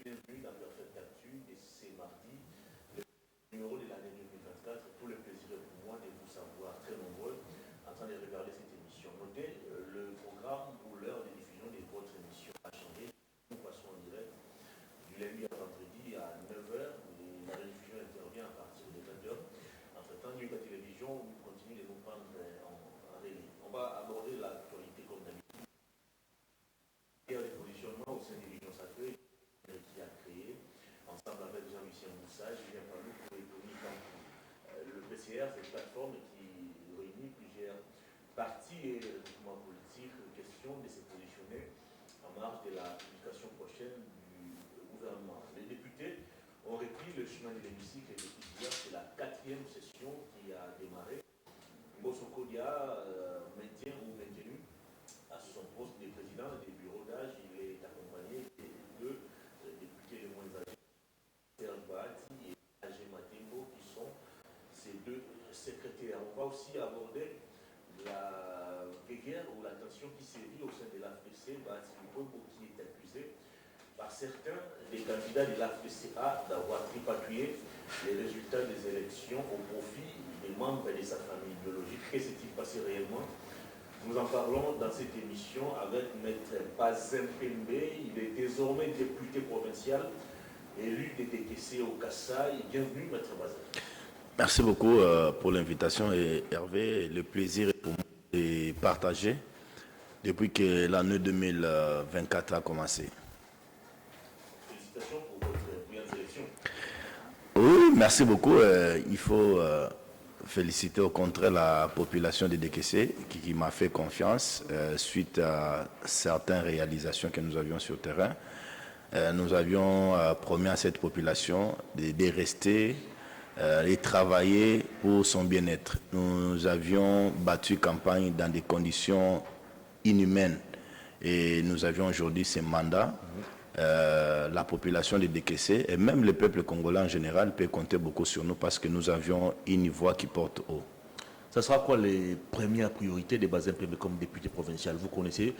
bienvenue dans Perfect Actu et c'est mardi, le numéro de l'année 2024. Pour le plaisir pour moi de vous savoir très nombreux en train de regarder cette émission. Notez, le programme ou l'heure de diffusion de votre émission a changé. Nous passons en direct du lundi à vendredi à 9h et la rediffusion intervient à partir de 20h. Entre-temps, Nuit la télévision, vous continuez de nous prendre en relais. On va aborder l'actualité comme d'habitude. Il y a des positionnements au sein des régions sacrées qui a créé, ensemble avec Jean-Lucien Moussa, Julien Palou pour Économie Campou. Le PCR, c'est une plateforme qui réunit plusieurs partis et groupements politiques. Question de se positionner en marge de la publication prochaine du gouvernement. Les députés ont repris le chemin de l'hémicycle depuis hier. C'est la 4e session qui a démarré. Mbosso Dia maintient ou maintenu à son poste de président des bureaux d'âge. Il est accompagné de deux députés les moins âgés, Serge Bahati et Agé Matembo, qui sont ces deux secrétaires. On va aussi aborder la guerre ou la tension qui sévit au sein de l'AFDC. Bahati Lupobo, qui est accusé par certains des candidats de l'AFDCA d'avoir tripatouillé les résultats des élections au profit des membres de sa famille biologique. Que s'est-il passé réellement? Nous en parlons dans cette émission avec Maître Bazin Pembe. Il est désormais député provincial, élu de DKC au Kasaï. Bienvenue, Maître Bazin. Merci beaucoup pour l'invitation, et Hervé. Le plaisir est pour moi de partager depuis que l'année 2024 a commencé. Félicitations pour votre première élection. Oui, merci beaucoup. Il faut féliciter au contraire la population de DKC qui m'a fait confiance suite à certaines réalisations que nous avions sur le terrain. Nous avions promis à cette population de rester et travailler pour son bien-être. Nous avions battu campagne dans des conditions inhumaines et nous avions aujourd'hui ces mandats. La population de DKC et même le peuple congolais en général peut compter beaucoup sur nous parce que nous avions une voix qui porte haut. Ça sera quoi les premières priorités des Bazin Pembe comme député provincial? Vous connaissez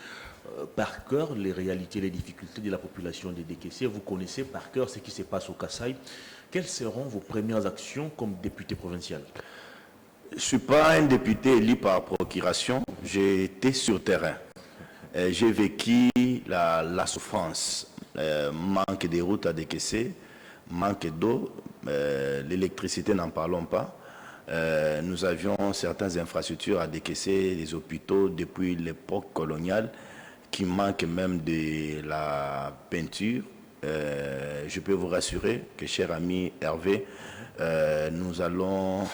par cœur les réalités, les difficultés de la population de DKC. Vous connaissez par cœur ce qui se passe au Kasaï. Quelles seront vos premières actions comme député provincial? Je ne suis pas un député élu par procuration. J'ai été sur terrain. J'ai vécu la souffrance. Manque de routes à DKC, manque d'eau, l'électricité, n'en parlons pas. Nous avions certaines infrastructures à DKC, les hôpitaux depuis l'époque coloniale qui manquent même de la peinture. Je peux vous rassurer que, cher ami Hervé, nous allons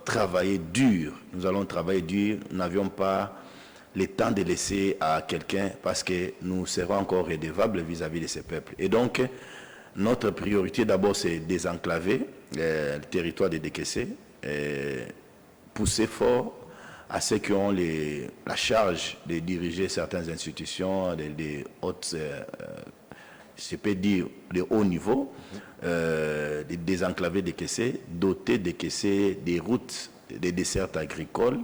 travailler dur. Nous allons travailler dur. Nous n'avions pas le temps de laisser à quelqu'un parce que nous serons encore redevables vis-à-vis de ces peuples. Et donc, notre priorité d'abord, c'est désenclaver le territoire de DKC, pousser fort à ceux qui ont la charge de diriger certaines institutions, des hautes, je peux dire, de haut niveau, de désenclaver DKC, doter DKC des routes, des dessertes agricoles,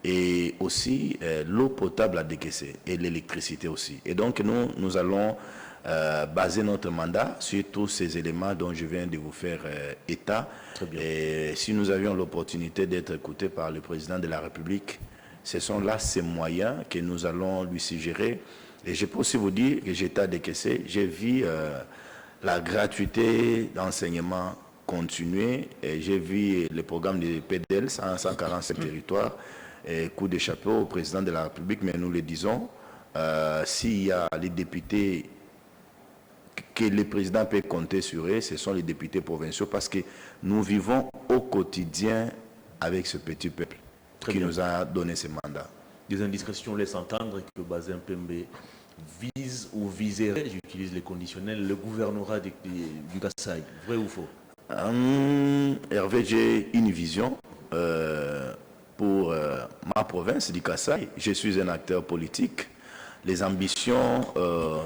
et aussi l'eau potable à DKC et l'électricité aussi. Et donc nous allons baser notre mandat sur tous ces éléments dont je viens de vous faire état. Très bien. Et si nous avions l'opportunité d'être écoutés par le président de la République, ce sont là ces moyens que nous allons lui suggérer. Et je peux aussi vous dire que j'étais à DKC, j'ai vu la gratuité d'enseignement continuer, et j'ai vu le programme de PDL, 145 territoires, et coup de chapeau au président de la République, mais nous le disons, s'il y a les députés que le président peut compter sur eux, ce sont les députés provinciaux, parce que nous vivons au quotidien avec ce petit peuple nous a donné ce mandat. Des indiscrétions laissent entendre que Bazin Pembe vise ou viserait, j'utilise les conditionnels, le gouvernorat du Kasaï. Vrai ou faux? Hervé, j'ai une vision pour ma province du Kasaï. Je suis un acteur politique. Les ambitions,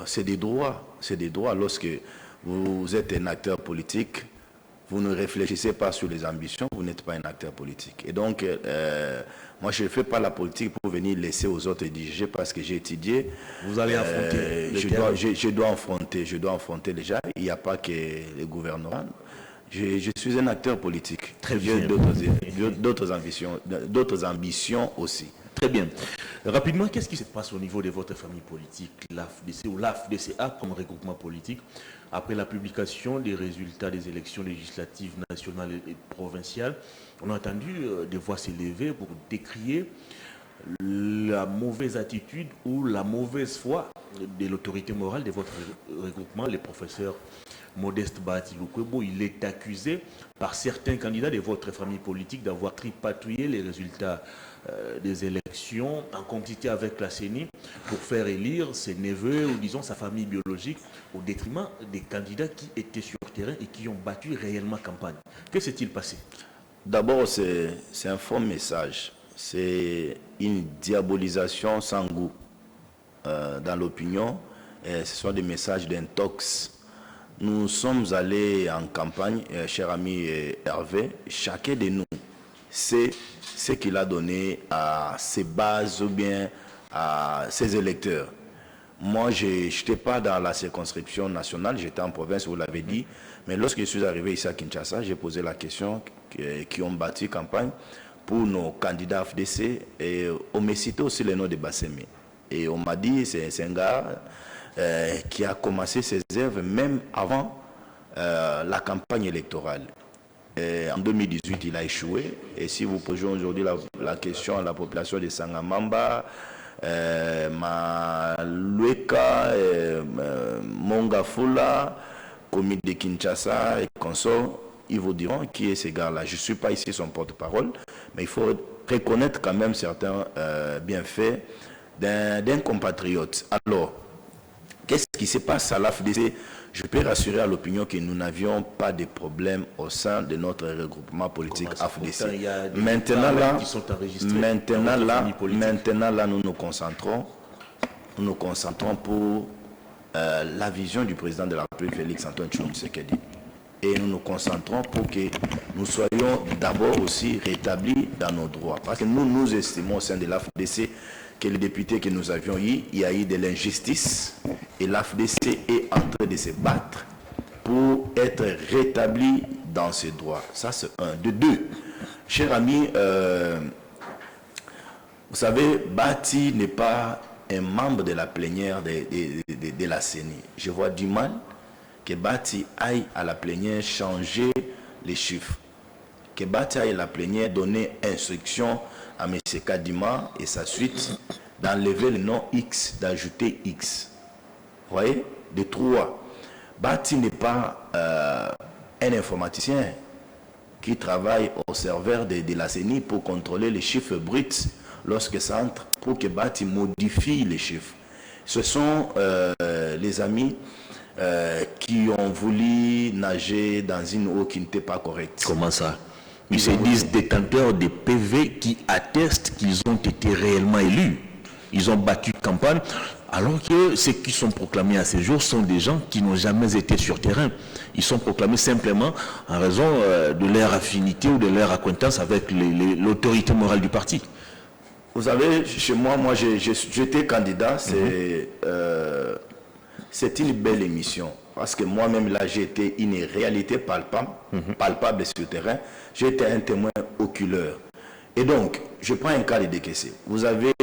c'est des droits. C'est des droits. Lorsque vous êtes un acteur politique, vous ne réfléchissez pas sur les ambitions, vous n'êtes pas un acteur politique. Et donc, moi, je ne fais pas la politique pour venir laisser aux autres diriger parce que j'ai étudié. Vous allez affronter je dois affronter déjà. Il n'y a pas que le gouvernement. Je suis un acteur politique. Très bien. D'autres ambitions aussi. Très bien. Rapidement, qu'est-ce qui se passe au niveau de votre famille politique, l'AFDC ou l'AFDCA comme regroupement politique, après la publication des résultats des élections législatives nationales et provinciales? On a entendu des voix s'élever pour décrier la mauvaise attitude ou la mauvaise foi de l'autorité morale de votre regroupement, les professeurs Modeste Bahati Lukwebo. Il est accusé par certains candidats de votre famille politique d'avoir tripatouillé les résultats des élections en complicité avec la CENI pour faire élire ses neveux ou disons sa famille biologique au détriment des candidats qui étaient sur terrain et qui ont battu réellement campagne. Que s'est-il passé? D'abord, c'est un faux message. C'est une diabolisation sans goût dans l'opinion. Ce sont des messages d'intox. Nous sommes allés en campagne, cher ami Hervé, chacun de nous sait ce qu'il a donné à ses bases ou bien à ses électeurs. Moi, je n'étais pas dans la circonscription nationale, j'étais en province, vous l'avez dit, mais lorsque je suis arrivé ici à Kinshasa, j'ai posé la question qui ont bâti campagne pour nos candidats FDC et on m'a cité aussi le nom de Bassemi. Et on m'a dit, c'est un gars qui a commencé ses œuvres même avant la campagne électorale. En 2018, il a échoué. Et si vous posez aujourd'hui la question à la population de Sangamamba, Malueka, Mongafula, Comité de Kinshasa et consorts, ils vous diront qui est ce gars-là. Je ne suis pas ici son porte-parole, mais il faut reconnaître quand même certains bienfaits d'un compatriote. Alors, qu'est-ce qui se passe à l'AFDC? Je peux rassurer à l'opinion que nous n'avions pas de problème au sein de notre regroupement politique AFDC. Maintenant là, nous nous concentrons pour la vision du président de la République, Félix Antoine Tshisekedi. Et nous nous concentrons pour que nous soyons d'abord aussi rétablis dans nos droits. Parce que nous estimons au sein de l'AFDC que les députés que nous avions eu, il y a eu de l'injustice et l'AFDC est en train de se battre pour être rétabli dans ses droits. Ça, c'est un. De deux, cher ami, vous savez, Bahati n'est pas un membre de la plénière de la CENI. Je vois du mal que Bahati aille à la plénière changer les chiffres. Que Bahati aille à la plénière donner instruction à M. Kadima et sa suite d'enlever le nom X, d'ajouter X. Vous voyez? De trois. Bahati n'est pas un informaticien qui travaille au serveur de la CENI pour contrôler les chiffres bruts lorsque ça entre, pour que Bahati modifie les chiffres. Ce sont les amis qui ont voulu nager dans une eau qui n'était pas correcte. Comment ça? Ils se disent détenteurs des PV qui attestent qu'ils ont été réellement élus. Ils ont battu campagne, alors que ceux qui sont proclamés à ces jours sont des gens qui n'ont jamais été sur terrain. Ils sont proclamés simplement en raison de leur affinité ou de leur acquaintance avec l'autorité morale du parti. Vous savez, chez moi, j'étais candidat, c'est une belle émission. Parce que moi-même, là, j'ai été une réalité palpable sur le terrain. J'ai été un témoin oculaire. Et donc, je prends un cas de décaissé. Vous avez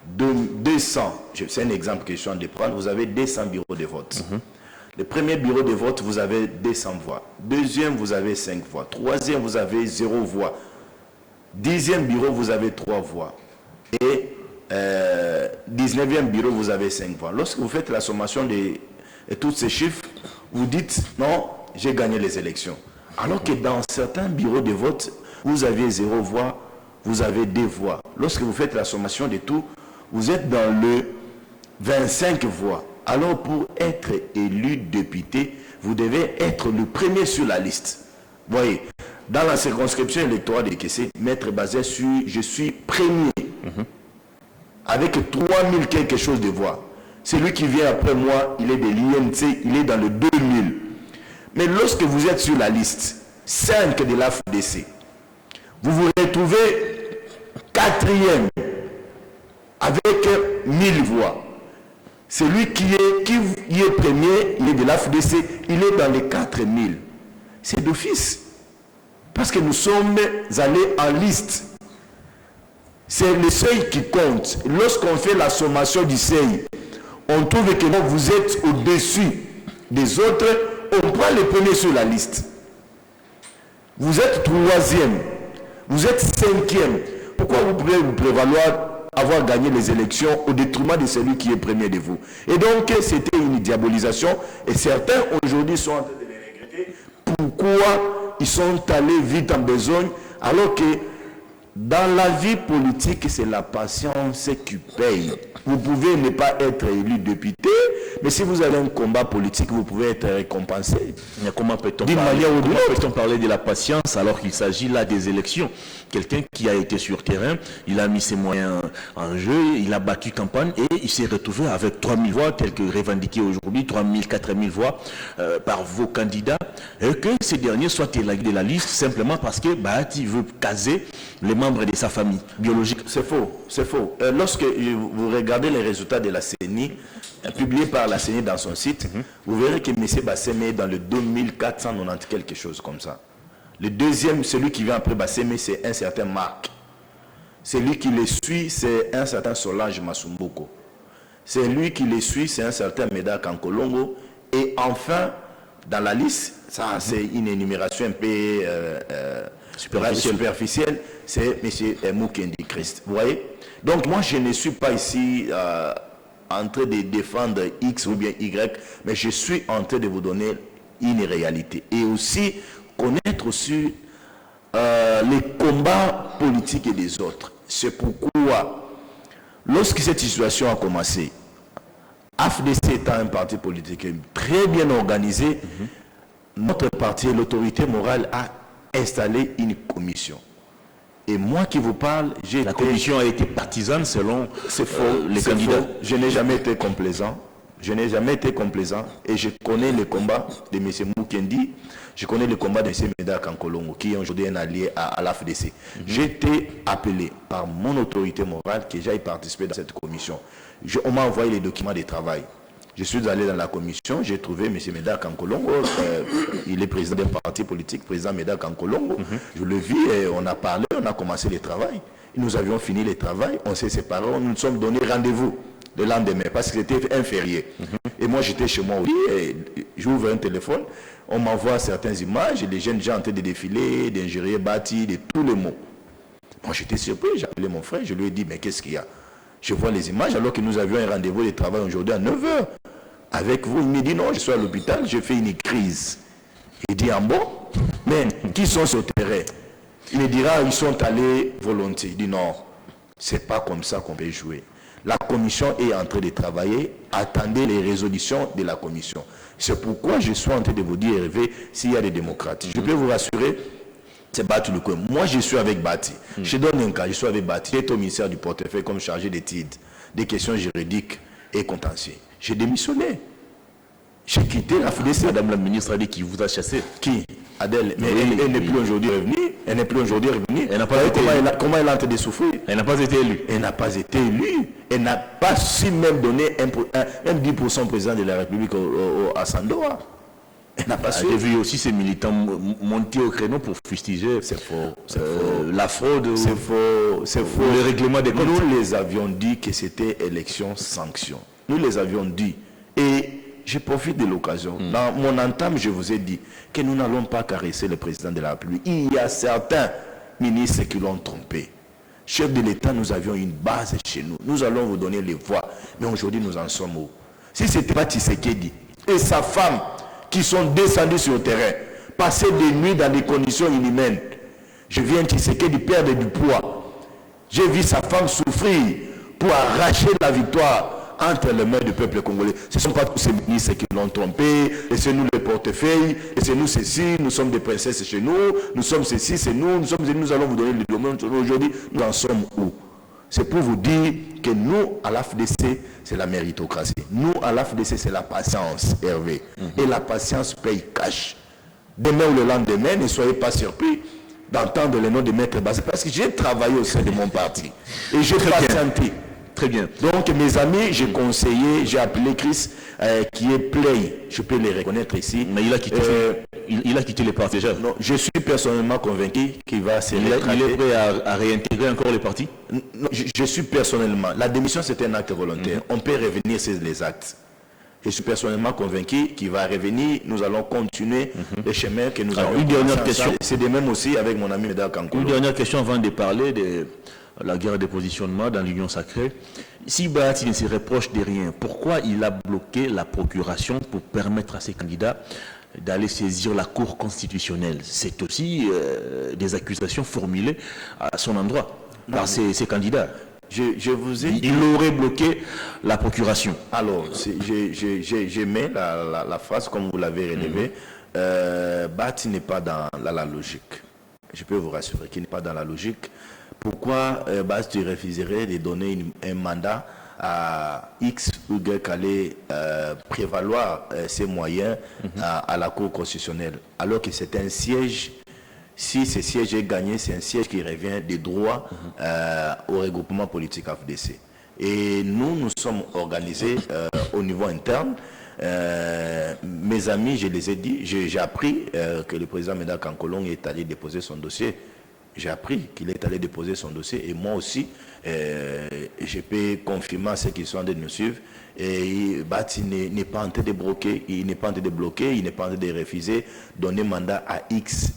200, c'est un exemple que je suis en train de prendre, vous avez 200 bureaux de vote. Le premier bureau de vote, vous avez 200 voix. Deuxième, vous avez 5 voix. Troisième, vous avez 0 voix. 10e bureau, vous avez 3 voix. Et 19e bureau, vous avez 5 voix. Lorsque vous faites la sommation de tous ces chiffres, vous dites, non, j'ai gagné les élections. Alors que dans certains bureaux de vote, vous aviez 0 voix, vous avez 2 voix. Lorsque vous faites la sommation de tout, vous êtes dans le 25 voix. Alors pour être élu député, vous devez être le premier sur la liste. Vous voyez, dans la circonscription électorale de Kessé, Maître basé sur je suis premier, avec 3000 quelque chose de voix. Celui qui vient après moi, il est de l'INC, il est dans le 2000. Mais lorsque vous êtes sur la liste 5 de la FDC, vous vous retrouvez 4e avec 1000 voix. Celui qui est premier, il est de la FDC, il est dans les 4000. C'est d'office. Parce que nous sommes allés en liste. C'est le seuil qui compte. Lorsqu'on fait la sommation du seuil, on trouve que vous êtes au-dessus des autres, on prend le premier sur la liste. Vous êtes 3e, vous êtes 5e. Pourquoi vous pouvez vous prévaloir avoir gagné les élections au détriment de celui qui est premier de vous? Et donc, c'était une diabolisation, et certains aujourd'hui sont en train de les regretter. Pourquoi ils sont allés vite en besogne, alors que dans la vie politique, c'est la patience qui paye. Vous pouvez ne pas être élu député, mais si vous avez un combat politique, vous pouvez être récompensé. Mais comment peut-on parler de la patience alors qu'il s'agit là des élections? Quelqu'un qui a été sur terrain, il a mis ses moyens en jeu, il a battu campagne et il s'est retrouvé avec 3000 voix, telles que revendiquées aujourd'hui, 3000, 4000 voix par vos candidats, et que ces derniers soient élagués de la liste simplement parce que Bahati veut caser les membres de sa famille biologique. C'est faux, c'est faux. Lorsque vous regardez les résultats de la CENI, publiés par la CENI dans son site, vous verrez que M. Basseme est dans le 2490 quelque chose comme ça. Le deuxième, celui qui vient après Basseme, c'est un certain Marc. Celui qui le suit, c'est un certain Solange Masumboko. Celui qui le suit, c'est un certain Meda Kankolongo. Et enfin, dans la liste, ça c'est une énumération un peu superficielle, c'est M. Mukendi Christ. Vous voyez? Donc moi, je ne suis pas ici en train de défendre X ou bien Y, mais je suis en train de vous donner une réalité. Et aussi, connaître aussi les combats politiques des autres. C'est pourquoi, lorsque cette situation a commencé, AFDC étant un parti politique très bien organisé, notre parti, l'autorité morale, a installé une commission. Et moi qui vous parle, la commission a été partisane selon les candidats. Faux. Je n'ai jamais été complaisant. Je n'ai jamais été complaisant. Et je connais le combat de M. Mukendi. Je connais le combat de M. Meda Kankolongo, qui est aujourd'hui un allié à l'AFDC. J'ai été appelé par mon autorité morale que j'aille participer dans cette commission. On m'a envoyé les documents de travail. Je suis allé dans la commission, j'ai trouvé M. Meda Kankolongo, il est président d'un parti politique, président Meda Kankolongo. Je le vis et on a parlé, on a commencé le travail. Nous avions fini le travail, on s'est séparés, nous nous sommes donné rendez-vous le lendemain parce que c'était un férié. Et moi j'étais chez moi aussi, et j'ouvre un téléphone, on m'envoie certaines images, les jeunes gens en train de défiler, d'ingérer Bahati, de tous les mots. Moi j'étais surpris, j'ai appelé mon frère, je lui ai dit mais qu'est-ce qu'il y a? Je vois les images alors que nous avions un rendez-vous de travail aujourd'hui à 9h. Avec vous, il me dit non, je suis à l'hôpital, j'ai fait une crise. Il dit, ah bon? Mais qui sont sur le terrain? Il me dira, ils sont allés volontiers. Il dit non, c'est pas comme ça qu'on peut jouer. La commission est en train de travailler, attendez les résolutions de la commission. C'est pourquoi je suis en train de vous dire, Hervé, s'il y a des démocrates. Je peux vous rassurer, c'est Bahati le coin. Moi, je suis avec Bahati. Je donne un cas, je suis avec Bahati. J'étais au ministère du portefeuille comme chargé d'études, des questions juridiques et contentieuses. J'ai démissionné. J'ai quitté la FDC. Madame la ministre a dit qu'il vous a chassé. Qui? Adèle. Mais elle n'est plus aujourd'hui revenue. Elle n'est plus aujourd'hui revenue. Elle n'a pas été comment elle est en train de souffrir? Elle n'a pas été élue. Elle n'a pas été élue. Elle n'a pas su même donner même 10% au président de la République à Sandoa. Elle n'a pas su. J'ai vu aussi ces militants monter au créneau pour fustiger. C'est faux. La fraude. C'est faux. C'est faux. Le règlement des comptes. Nous les avions dit que c'était élection sanction. Nous les avions dit. Et je profite de l'occasion. Dans mon entame, je vous ai dit que nous n'allons pas caresser le président de la République. Il y a certains ministres qui l'ont trompé. Chef de l'État, nous avions une base chez nous. Nous allons vous donner les voix. Mais aujourd'hui, nous en sommes où? Si ce n'était pas Tshisekedi et sa femme qui sont descendus sur le terrain, passer des nuits dans des conditions inhumaines, je viens Tshisekedi perdre du poids. J'ai vu sa femme souffrir pour arracher la victoire entre les mains du peuple congolais. Ce ne sont pas tous ces ministres qui l'ont trompé, et c'est nous les portefeuilles, et c'est nous ceci, nous sommes des princesses chez nous, nous sommes ceci, c'est nous, nous allons vous donner le domaine. Aujourd'hui, nous en sommes où? C'est pour vous dire que nous, à l'AFDC, c'est la méritocratie. Nous, à l'AFDC, c'est la patience, Hervé. Et la patience paye cash. demain ou le lendemain, ne soyez pas surpris d'entendre le nom de Maître Bassé, parce que j'ai travaillé au sein de mon parti et j'ai patienté. Très bien. Donc mes amis, j'ai conseillé, j'ai appelé Chris qui est play, je peux les reconnaître ici. Mais il a quitté, il a quitté le parti déjà. Non, je suis personnellement convaincu qu'il va se il rétracter. est prêt à réintégrer encore le parti? Non, je suis personnellement, la démission c'est un acte volontaire, on peut revenir sur les actes. Je suis personnellement convaincu qu'il va revenir. Nous allons continuer le chemin que nous avons. Une dernière question. C'est de même aussi avec mon ami Médard Kankolo. Une dernière question avant de parler de la guerre des positionnements dans l'Union sacrée. Si Bahati ne se reproche de rien, pourquoi il a bloqué la procuration pour permettre à ses candidats d'aller saisir la Cour constitutionnelle? C'est aussi des accusations formulées à son endroit par ses candidats. Je vous ai dit... Il aurait bloqué la procuration. Alors, je mets la phrase comme vous l'avez relevée. Bahati n'est pas dans la logique. Je peux vous rassurer qu'il n'est pas dans la logique. Pourquoi Bahati refuserait de donner un mandat à X ou Y aller prévaloir ses moyens à la Cour constitutionnelle, alors que c'est un siège. Si ce siège est gagné, c'est un siège qui revient des droits au regroupement politique AFDC. Et nous sommes organisés au niveau interne. Mes amis, je les ai dit, j'ai appris que le président Médard Kankolo est allé déposer son dossier. J'ai appris qu'il est allé déposer son dossier. Et moi aussi, je peux confirmer à ceux qui sont en train de nous suivre. Et Bahati n'est pas en train de bloquer, il n'est pas en train de bloquer, il n'est pas en train de refuser, donner mandat à X,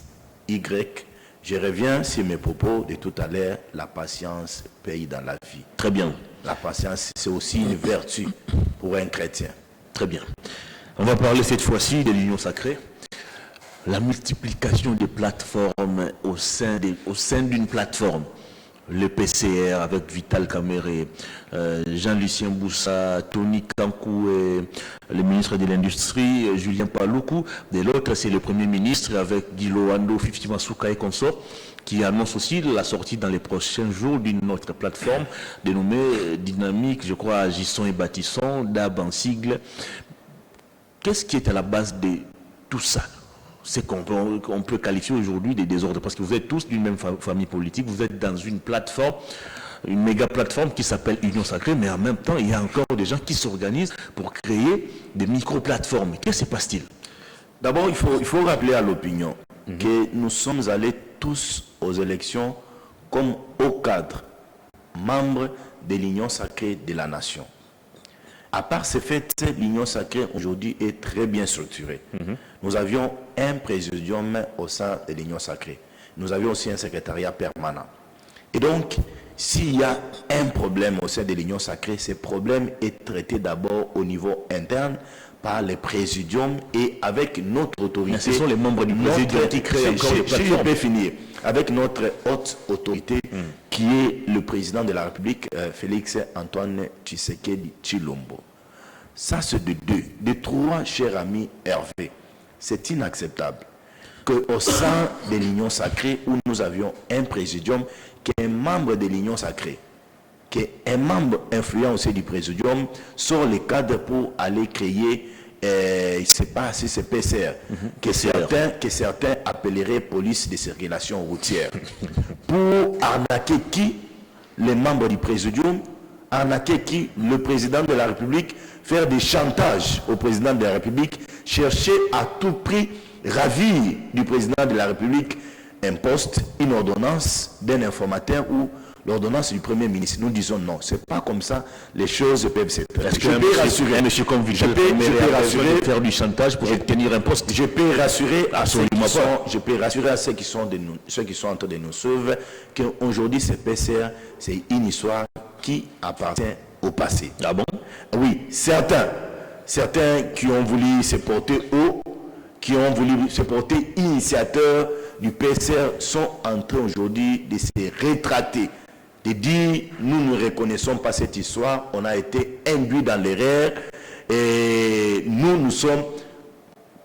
Y. Je reviens sur mes propos de tout à l'heure. La patience paye dans la vie. Très bien. La patience, c'est aussi une vertu pour un chrétien. Très bien. On va parler cette fois-ci de l'Union sacrée. La multiplication des plateformes au sein d'une plateforme. Le PCR avec Vital Kamere, Jean-Lucien Boussa, Tony Kankou et le ministre de l'Industrie, Julien Paloukou. De l'autre, c'est le Premier ministre avec Guilo Ando, Fifty Masuka et consort, qui annonce aussi la sortie dans les prochains jours d'une autre plateforme dénommée Dynamique, je crois, Agissons et Bâtissons, DAB en sigle. Qu'est-ce qui est à la base de tout ça? C'est qu'on peut qualifier aujourd'hui des désordres, parce que vous êtes tous d'une même famille politique, vous êtes dans une plateforme, une méga plateforme qui s'appelle Union Sacrée, mais en même temps, il y a encore des gens qui s'organisent pour créer des micro-plateformes. Qu'est-ce qui se passe-t-il? D'abord, il faut rappeler à l'opinion que nous sommes allés tous aux élections comme au cadre, membres de l'Union Sacrée de la Nation. À part ce fait, l'Union Sacrée aujourd'hui est très bien structurée. Nous avions un présidium au sein de l'Union Sacrée. Nous avions aussi un secrétariat permanent. Et donc, s'il y a un problème au sein de l'Union Sacrée, ce problème est traité d'abord au niveau interne par les présidiums et avec notre autorité. Mais ce sont les membres du présidium qui créent encore les plateformes. Si je peux finir, avec notre haute autorité qui est le président de la République, Félix Antoine Tshisekedi Tshilombo. Ça, c'est de deux. De trois, cher ami Hervé. C'est inacceptable qu'au sein de l'Union Sacrée, où nous avions un présidium, qui est un membre de l'Union Sacrée, qui est un membre influent aussi du présidium, sort les cadres pour aller créer, je ne sais pas si c'est PCR, que certains appelleraient police de circulation routière, pour arnaquer qui? Les membres du présidium, arnaquer qui? Le président de la République, faire des chantages au président de la République, chercher à tout prix ravir du président de la République un poste, une ordonnance d'un informateur ou l'ordonnance du Premier ministre. Nous disons non, c'est pas comme ça les choses peuvent se faire. Est-ce que monsieur comme Vital rassurer faire du chantage pour obtenir un poste? Je peux rassurer à ceux qui sont, je peux rassurer à ceux qui sont en train de nous sauver qu'aujourd'hui ce PCR, c'est une histoire qui appartient au passé. Ah bon? Oui, certains qui ont voulu se porter haut, qui ont voulu se porter initiateurs du PCR sont en train aujourd'hui de se rétracter, de dire nous ne reconnaissons pas cette histoire, on a été induits dans l'erreur et nous sommes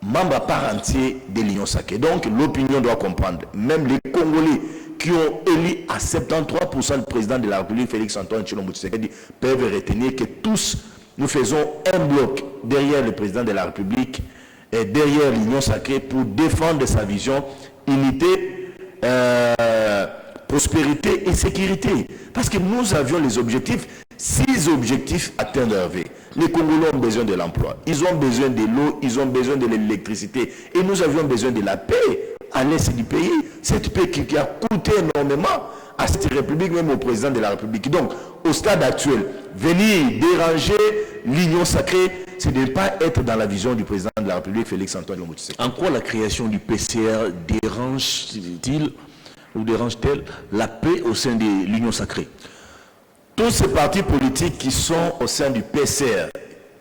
membres à part entière de l'Union Sacrée. Donc l'opinion doit comprendre, même les Congolais qui ont élu à 73% le président de la République, Félix Antoine Tshilombo Tshisekedi, peuvent retenir que tous nous faisons un bloc derrière le président de la République derrière l'Union sacrée pour défendre sa vision unité, prospérité et sécurité. Parce que nous avions les objectifs, 6 objectifs atteints Hervé. Les Congolais ont besoin de l'emploi, ils ont besoin de l'eau, ils ont besoin de l'électricité. Et nous avions besoin de la paix à l'est du pays. Cette paix qui a coûté énormément à cette République, même au président de la République. Donc, au stade actuel, venir déranger l'Union sacrée, c'est de ne pas être dans la vision du président de la République, Félix-Antoine Tshisekedi. En quoi la création du PCR dérange-t-il ou dérange-t-elle la paix au sein de l'Union sacrée? Tous ces partis politiques qui sont au sein du PCR,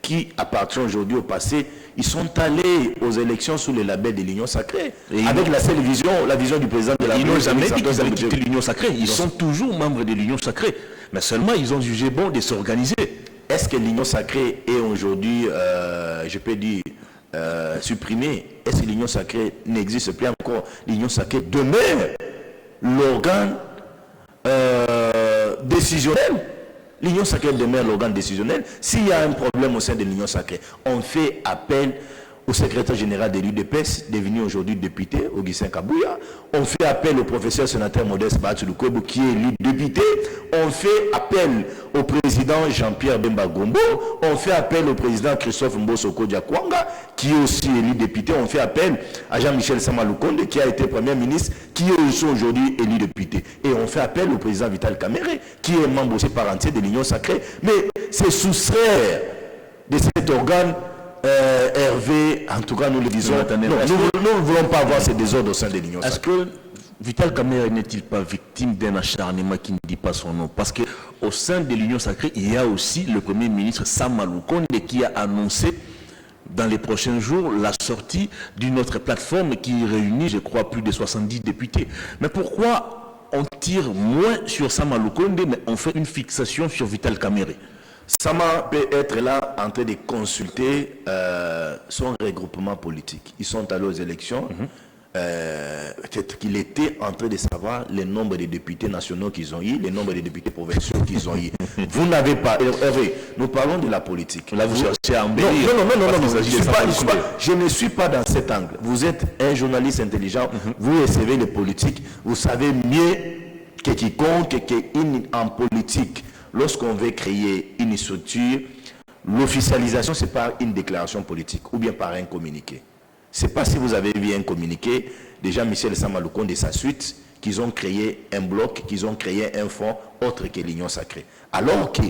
qui appartiennent aujourd'hui au passé, ils sont allés aux élections sous le label de l'Union sacrée. Et avec la seule vision, la vision du président de la République. Ils n'ont jamais dit qu'ils ont quitté l'Union sacrée. Ils sont toujours membres de l'Union sacrée. Mais seulement, ils ont jugé bon de s'organiser. Est-ce que l'Union sacrée est aujourd'hui, je peux dire, supprimée? Est-ce que l'Union sacrée n'existe plus encore? L'Union sacrée demeure l'organe décisionnel. L'Union sacrée demeure l'organe décisionnel. S'il y a un problème au sein de l'Union sacrée, on fait appel au secrétaire général de l'UDPS, devenu aujourd'hui député, Augustin Kabouya. On fait appel au professeur sénateur Modeste Batsulukwebo, qui est élu député. On fait appel au président Jean-Pierre Bemba Gombo. On fait appel au président Christophe Mbosoko Diakwanga, qui est aussi élu député. On fait appel à Jean-Michel Samaloukonde, qui a été premier ministre, qui est aussi aujourd'hui élu député. Et on fait appel au président Vital Kamerhe, qui est membre aussi par entier de l'Union sacrée. Mais c'est soustraire de cet organe Hervé, en tout cas nous le disons, nous ne voulons pas avoir ces désordres au sein de l'Union. Est-ce que Vital Kamerhe n'est-il pas victime d'un acharnement qui ne dit pas son nom? Parce qu'au sein de l'Union sacrée, il y a aussi le Premier ministre Samaloukonde qui a annoncé dans les prochains jours la sortie d'une autre plateforme qui réunit, je crois, plus de 70 députés. Mais pourquoi on tire moins sur Samaloukonde, mais on fait une fixation sur Vital Kamerhe? Sama peut être là en train de consulter son regroupement politique. Ils sont allés aux élections. Peut-être qu'il était en train de savoir le nombre de députés nationaux qu'ils ont eu, le nombre de députés provinciaux qu'ils ont eu. Vous n'avez pas... Hervé, nous parlons de la politique. Là, vous cherchez à embellir. Non. Je ne suis pas dans cet angle. Vous êtes un journaliste intelligent, vous recevez les politiques, vous savez mieux que quiconque qu'en politique, lorsqu'on veut créer une structure, l'officialisation, c'est par une déclaration politique ou bien par un communiqué. Ce n'est pas si vous avez vu un communiqué, déjà Michel Samaloukonde et sa suite, qu'ils ont créé un bloc, qu'ils ont créé un fonds autre que l'Union sacrée. Alors que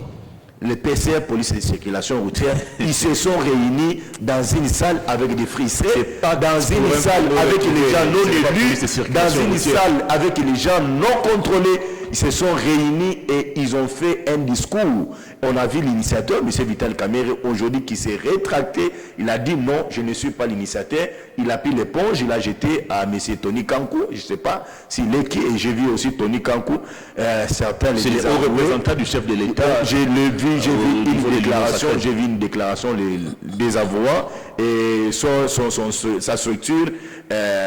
les PCR, police de circulation routière, ils se sont réunis dans une salle avec des frustrés, dans une salle avec les gens non élus, dans une salle avec les gens non contrôlés. Ils se sont réunis et ils ont fait un discours. On a vu l'initiateur, M. Vital Kamerhe, aujourd'hui qui s'est rétracté. Il a dit non, je ne suis pas l'initiateur. Il a pris l'éponge, il a jeté à M. Tony Kankou. Je ne sais pas s'il est qui. Et j'ai vu aussi Tony Kankou. Certains les c'est le haut représentant du chef de l'État. J'ai vu une déclaration des avouants. Et sa structure,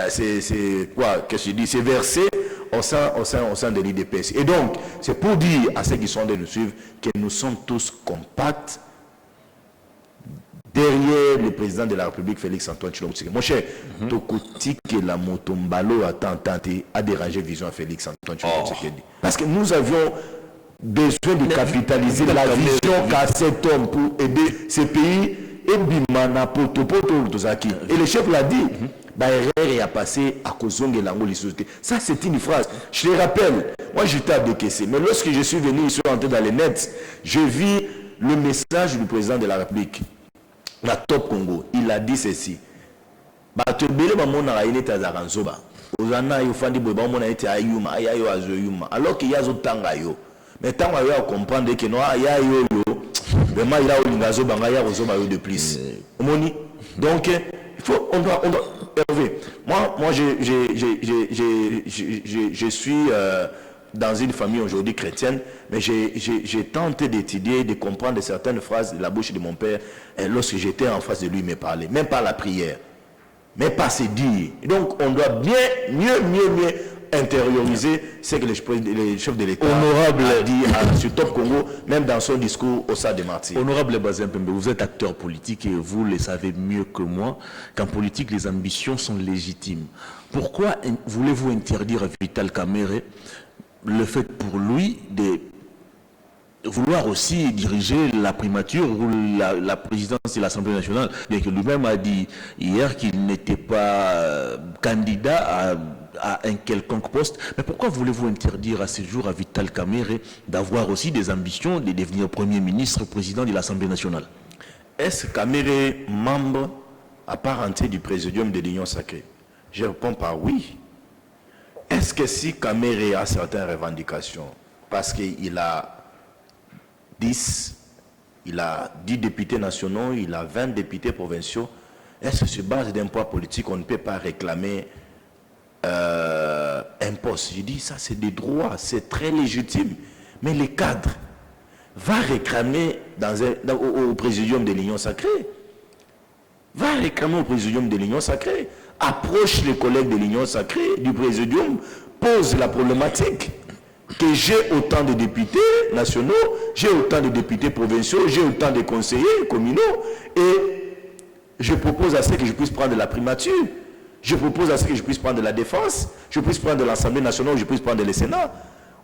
c'est quoi? Qu'est-ce que je dis? C'est versé au sein de l'IDPS. Et donc, c'est pour dire à ceux qui sont de nous suivre que nous sommes tous compacts derrière le président de la République, Félix-Antoine Tshisekedi. Mon cher, Tokoti que la motombalo a dérangé vision à Félix-Antoine Tshisekedi. Parce que nous avions besoin de capitaliser la vision qu'a cet homme pour aider ces pays. Et le chef l'a dit. Erreur a passé à Kozongue et Lango. Ça, c'est une phrase. Je le rappelle, moi j'étais à Dekessé, mais lorsque je suis venu, je suis rentré dans les nets, j'ai vu le message du président de la République, la Top Congo. Il a dit ceci. Alors qu'il y a d'autres yo. Mais tant qu'il y a comprendre que non, il y a yo, vraiment il y a de plus. Donc, il faut, on doit Hervé, moi je suis dans une famille aujourd'hui chrétienne, mais j'ai tenté d'étudier, de comprendre certaines phrases de la bouche de mon père lorsque j'étais en face de lui, il me parlait, même pas la prière, mais pas se dire. Donc on doit mieux intérioriser ce que les chefs de l'État a dit sur Top Congo, même dans son discours au Stade des Martyrs. Honorable Bazin Pembe, vous êtes acteur politique et vous le savez mieux que moi qu'en politique, les ambitions sont légitimes. Pourquoi voulez-vous interdire à Vital Kamerhe le fait pour lui de vouloir aussi diriger la primature ou la présidence de l'Assemblée nationale, bien que lui-même a dit hier qu'il n'était pas candidat à un quelconque poste. Mais pourquoi voulez-vous interdire à ce jour à Vital Kamerhe d'avoir aussi des ambitions de devenir Premier ministre, président de l'Assemblée nationale? Est-ce Kamerhe membre à part entière du présidium de l'Union sacrée? Je réponds par oui. Est-ce que si Kamerhe a certaines revendications, parce qu'il a 10 députés nationaux, il a 20 députés provinciaux, est-ce que sur base d'un poids politique, on ne peut pas réclamer un poste? Je dis, ça c'est des droits, c'est très légitime. Mais les cadres va réclamer au présidium de l'Union sacrée. Va réclamer au présidium de l'Union sacrée. Approche les collègues de l'Union sacrée, du présidium, pose la problématique. Que j'ai autant de députés nationaux, j'ai autant de députés provinciaux, j'ai autant de conseillers communaux, et je propose à ce que je puisse prendre la primature, je propose à ce que je puisse prendre la défense, je puisse prendre l'Assemblée nationale, je puisse prendre le Sénat.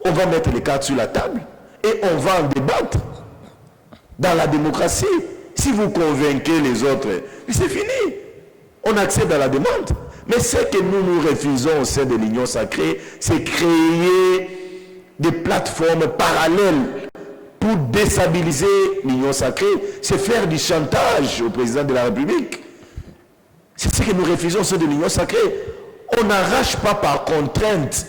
On va mettre les cartes sur la table et on va en débattre dans la démocratie. Si vous convainquez les autres, c'est fini. On accède à la demande. Mais ce que nous refusons au sein de l'Union sacrée, c'est créer des plateformes parallèles pour déstabiliser l'Union sacrée. C'est faire du chantage au président de la République. C'est ce que nous refusons au sein de l'Union sacrée. On n'arrache pas par contrainte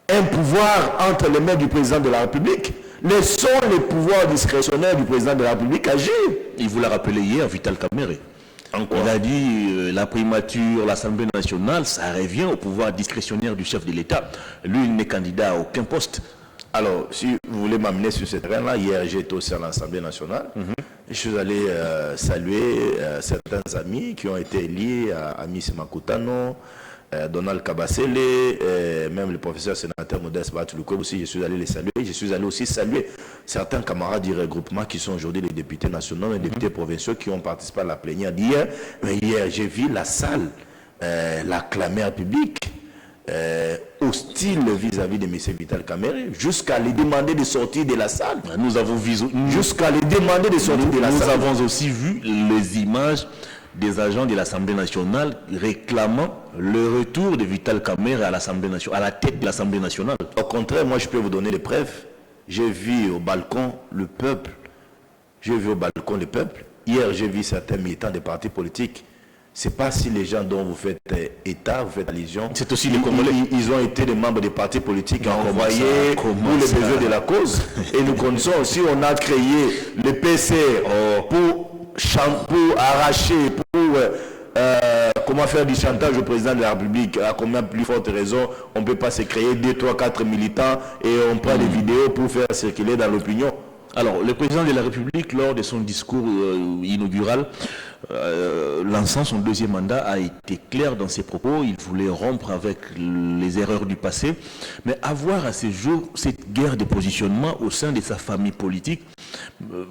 un pouvoir entre les mains du président de la République. Laissons les pouvoirs discrétionnaires du président de la République agir. Il vous l'a rappelé hier, Vital Kamerhe. Il a dit la primature, l'Assemblée nationale, ça revient au pouvoir discrétionnaire du chef de l'État. Lui, il n'est candidat à aucun poste. Alors, si vous voulez m'amener sur ce terrain-là, hier j'étais aussi à l'Assemblée nationale. Je suis allé saluer certains amis qui ont été liés à Amis Makutano, Donald Kabasele, même le professeur sénateur Modeste Batuluko aussi, je suis allé les saluer. Je suis allé aussi saluer certains camarades du regroupement qui sont aujourd'hui les députés nationaux, les députés provinciaux qui ont participé à la plénière d'hier. Mais hier, j'ai vu la salle, la clameur publique, hostile vis-à-vis de M. Vital Kamerhe, jusqu'à les demander de sortir de la salle. Nous avons vu, jusqu'à les demander de sortir de la salle. Nous avons aussi vu les images des agents de l'Assemblée nationale réclamant le retour de Vital Kamerhe à l'Assemblée nationale, à la tête de l'Assemblée nationale. Au contraire, moi je peux vous donner des preuves. J'ai vu au balcon le peuple. J'ai vu au balcon le peuple. Hier, j'ai vu certains militants des partis politiques. C'est pas si les gens dont vous faites état, vous faites allusion. C'est aussi les Congolais. Ils ont été des membres des partis politiques envoyés pour les besoins de la cause. Et nous connaissons aussi, on a créé le PCR pour arracher, pour comment faire du chantage au président de la République. À combien plus forte raison on ne peut pas se créer 2, 3, 4 militants et on prend des vidéos pour faire circuler dans l'opinion. Alors, le président de la République, lors de son discours inaugural, lançant son deuxième mandat, a été clair dans ses propos. Il voulait rompre avec les erreurs du passé. Mais avoir à ce jour cette guerre de positionnement au sein de sa famille politique,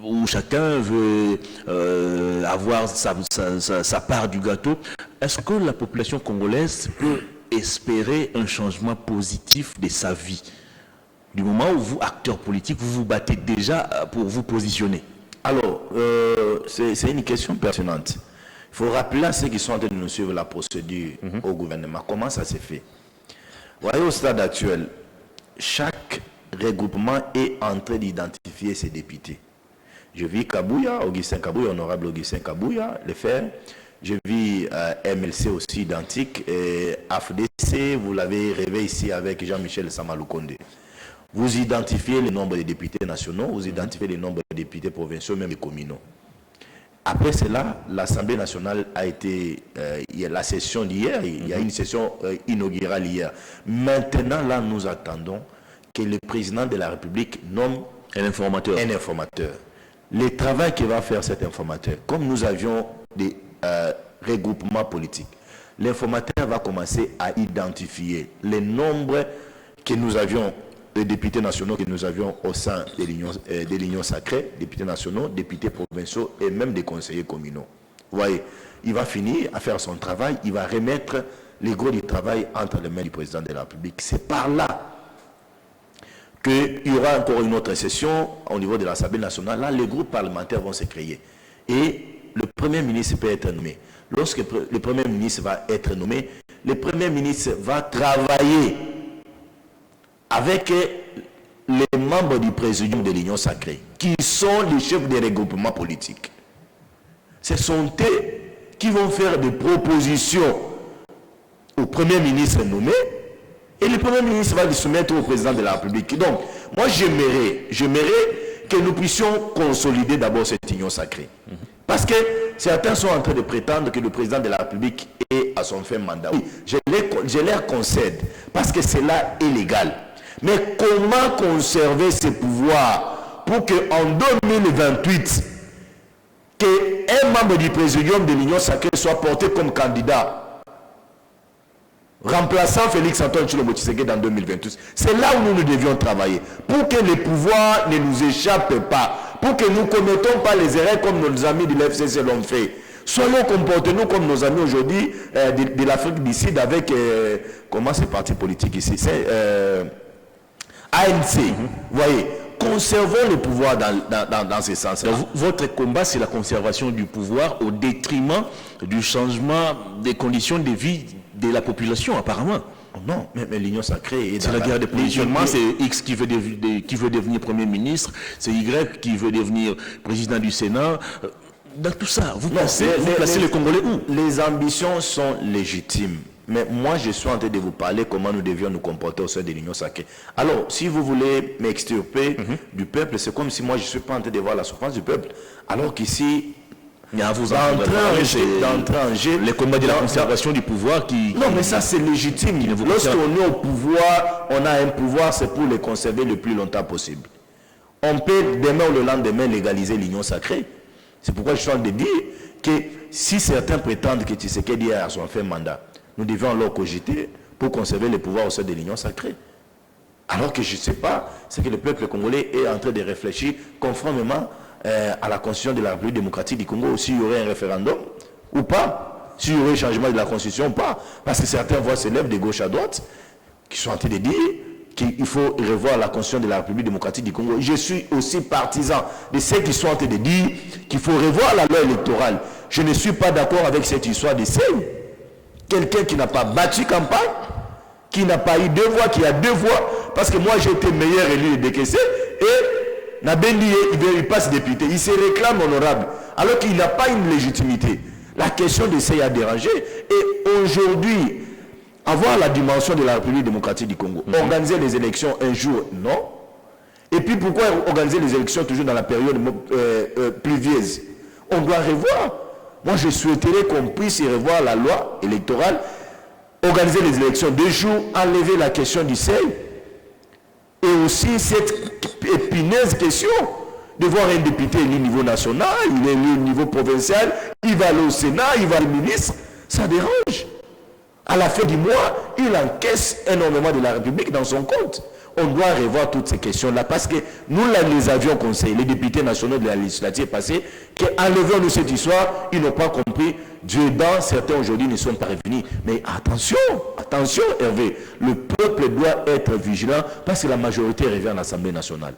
où chacun veut avoir sa part du gâteau, est-ce que la population congolaise peut espérer un changement positif de sa vie ? Du moment où vous, acteurs politiques, vous vous battez déjà pour vous positionner. Alors, c'est une question pertinente. Il faut rappeler à ceux qui sont en train de nous suivre la procédure au gouvernement. Comment ça s'est fait? Vous voyez, au stade actuel, chaque regroupement est en train d'identifier ses députés. Je vis Kabouya, Augustin Kabouya, honorable Augustin Kabouya, le faire. Je vis MLC aussi identique. Et AFDC, vous l'avez rêvé ici avec Jean-Michel Samaloukonde. Vous identifiez le nombre de députés nationaux, vous identifiez le nombre de députés provinciaux, même les communaux. Après cela, l'Assemblée nationale a été, il y a la session d'hier, il y a une session inaugurale hier. Maintenant, là, nous attendons que le président de la République nomme un informateur. Le travail que va faire cet informateur, comme nous avions des regroupements politiques, l'informateur va commencer à identifier les nombres que nous avions, les députés nationaux que nous avions au sein de l'Union sacrée, députés nationaux, députés provinciaux et même des conseillers communaux. Vous voyez, il va finir à faire son travail, il va remettre les gros du travail entre les mains du président de la République. C'est par là qu'il y aura encore une autre session au niveau de l'Assemblée nationale. Là, les groupes parlementaires vont se créer. Et le Premier ministre peut être nommé. Lorsque le Premier ministre va être nommé, le Premier ministre va travailler avec les membres du présidium de l'Union sacrée, qui sont les chefs des regroupements politiques. Ce sont eux qui vont faire des propositions au Premier ministre nommé, et le Premier ministre va les soumettre au président de la République. Donc, moi j'aimerais que nous puissions consolider d'abord cette union sacrée. Parce que certains sont en train de prétendre que le président de la République est à son fin mandat. Oui, je leur concède, parce que cela est légal. Mais comment conserver ces pouvoirs pour qu'en 2028, qu'un membre du présidium de l'Union sacrée soit porté comme candidat remplaçant Félix Antoine Tshilombo Tshisekedi en 2028. C'est là où nous devions travailler, pour que les pouvoirs ne nous échappent pas, pour que nous ne commettons pas les erreurs comme nos amis de l'FCC l'ont fait. Soyons, comportez-nous comme nos amis aujourd'hui de l'Afrique du Sud avec, comment c'est parti politique ici, c'est ANC, vous voyez. Conservons le pouvoir dans ce sens-là. Votre combat, c'est la conservation du pouvoir au détriment du changement des conditions de vie de la population, apparemment. Non, mais l'Union sacrée est dans la guerre de positionnement. C'est X qui veut devenir Premier ministre, c'est Y qui veut devenir président du Sénat. Dans tout ça, vous placez les Congolais où? Les ambitions sont légitimes. Mais moi, je suis en train de vous parler comment nous devions nous comporter au sein de l'Union sacrée. Alors, si vous voulez m'extirper du peuple, c'est comme si moi, je ne suis pas en train de voir la souffrance du peuple. Alors qu'ici, d'entrer les combats de la conservation du pouvoir qui... Non, mais ça, c'est légitime. Lorsqu'on est au pouvoir, on a un pouvoir, c'est pour le conserver le plus longtemps possible. On peut, demain ou le lendemain, légaliser l'Union sacrée. C'est pourquoi je suis en train de dire que si certains prétendent que Tshisekedi a son fin mandat, nous devions alors cogiter pour conserver le pouvoir au sein de l'Union sacrée. Alors que je ne sais pas, c'est que le peuple congolais est en train de réfléchir conformément à la Constitution de la République démocratique du Congo, s'il y aurait un référendum ou pas, s'il y aurait un changement de la Constitution ou pas. Parce que certains voix s'élèvent de gauche à droite, qui sont en train de dire qu'il faut revoir la Constitution de la République démocratique du Congo. Je suis aussi partisan de ceux qui sont en train de dire qu'il faut revoir la loi électorale. Je ne suis pas d'accord avec cette histoire de seuil. Quelqu'un qui n'a pas battu campagne, qui n'a pas eu 2 voix, qui a 2 voix, parce que moi j'ai été meilleur élu de Kessé, et Nabendi, il passe député, il se réclame honorable, alors qu'il n'a pas une légitimité. La question de seuil a dérangé, et aujourd'hui, avoir la dimension de la République démocratique du Congo, organiser les élections un jour, non. Et puis pourquoi organiser les élections toujours dans la période pluvieuse? On doit revoir. Moi, je souhaiterais qu'on puisse y revoir la loi électorale, organiser les élections 2 jours, enlever la question du seuil, et aussi cette épineuse question de voir un député élu au niveau national, il est élu au niveau provincial, il va aller au Sénat, il va aller ministre, ça dérange. À la fin du mois, il encaisse énormément de la République dans son compte. On doit revoir toutes ces questions-là parce que nous les avions conseillé, les députés nationaux de la législature passée, qu'enlevons-nous cette histoire, ils n'ont pas compris. Dieu dans, certains aujourd'hui ne sont pas revenus. Mais attention, attention Hervé, le peuple doit être vigilant parce que la majorité revient à l'Assemblée nationale.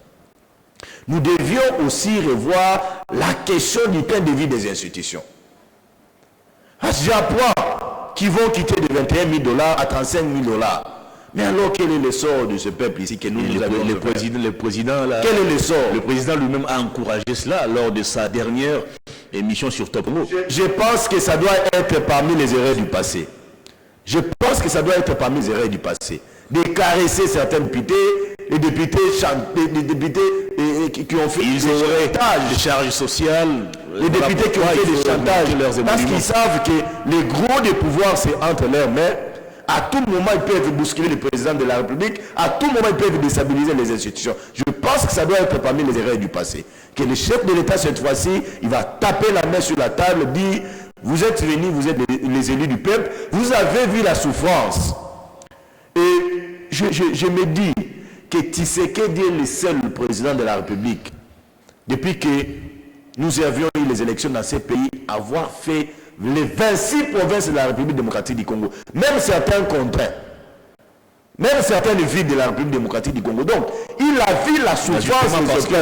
Nous devions aussi revoir la question du train de vie des institutions. J'apprends qu'ils vont quitter de 21 000 $ à 35 000 $. Mais alors, quel est le sort de ce peuple ici que nous avons le président là, quel est le sort? Le président lui-même a encouragé cela lors de sa dernière émission sur Top Congo. Je pense que ça doit être parmi les erreurs du passé. Je pense que ça doit être parmi les erreurs du passé. De caresser certains députés, les députés qui ont fait des chantages, des charges sociales, les députés qui ont fait des chantages, parce qu'ils savent que les gros des pouvoirs, c'est entre leurs mains. À tout moment, ils peuvent bousculer le président de la République. À tout moment, ils peuvent déstabiliser les institutions. Je pense que ça doit être parmi les erreurs du passé. Que le chef de l'État, cette fois-ci, il va taper la main sur la table, dire Vous êtes venus, vous êtes les élus du peuple, vous avez vu la souffrance. Et je me dis que Tshisekedi est le seul président de la République, depuis que nous avions eu les élections dans ces pays, avoir fait les 26 provinces de la République démocratique du Congo, même certains contraints. Même certaines villes de la République démocratique du Congo. Donc, il a vu la souffrance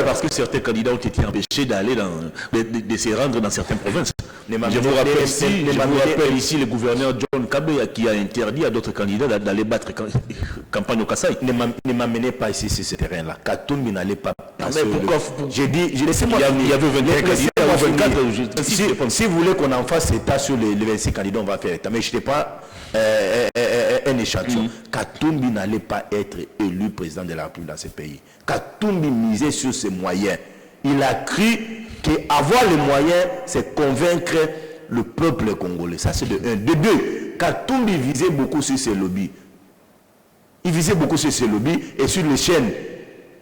parce que certains candidats ont été empêchés d'aller de se rendre dans certaines provinces. Je vous rappelle ici le gouverneur John Kabeya qui a interdit à d'autres candidats d'aller battre campagne au Kasaï. Ne m'amenez pas ici sur ce terrain-là. Katumbi n'allait pas. Mais pourquoi j'ai dit, laissez-moi. Il y avait 24 candidats. Si vous voulez qu'on en fasse état sur les 26 candidats, on va faire état. Mais je n'étais pas un échantillon. Katumbi n'allait pas être élu président de la République dans ce pays. Katumbi misait sur ses moyens. Il a cru qu'avoir les moyens, c'est convaincre le peuple congolais. Ça, c'est de un. De deux, Katumbi visait beaucoup sur ses lobbies. Il visait beaucoup sur ses lobbies et sur les chaînes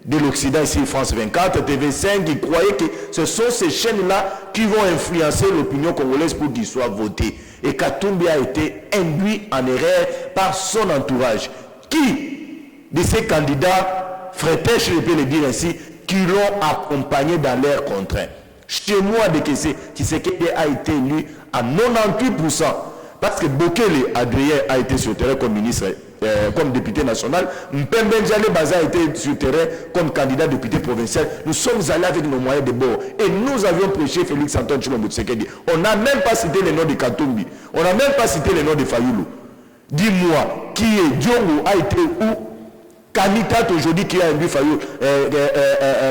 de l'Occident, ici France 24, TV5, il croyait que ce sont ces chaînes-là qui vont influencer l'opinion congolaise pour qu'il soit voté. Et Katumbi a été induit en erreur par son entourage. Qui de ces candidats, Frétèche, je peux le dire ainsi, qui l'ont accompagné dans leurs contraintes? Chez moi, de Kessé, Tshisekedi a été élu à 98%. Parce que Bokele Adrien a été sur le terrain comme ministre, comme député national. Mpembe Njale Baza a été sur le terrain comme candidat député provincial. Nous sommes allés avec nos moyens de bord. Et nous avions prêché Félix Antoine Tshilombo Tshisekedi. On n'a même pas cité le nom de Katumbi. On n'a même pas cité le nom de Fayulu. Dis-moi, qui est Diongo a été où? Candidat aujourd'hui qui a induit Fayulu,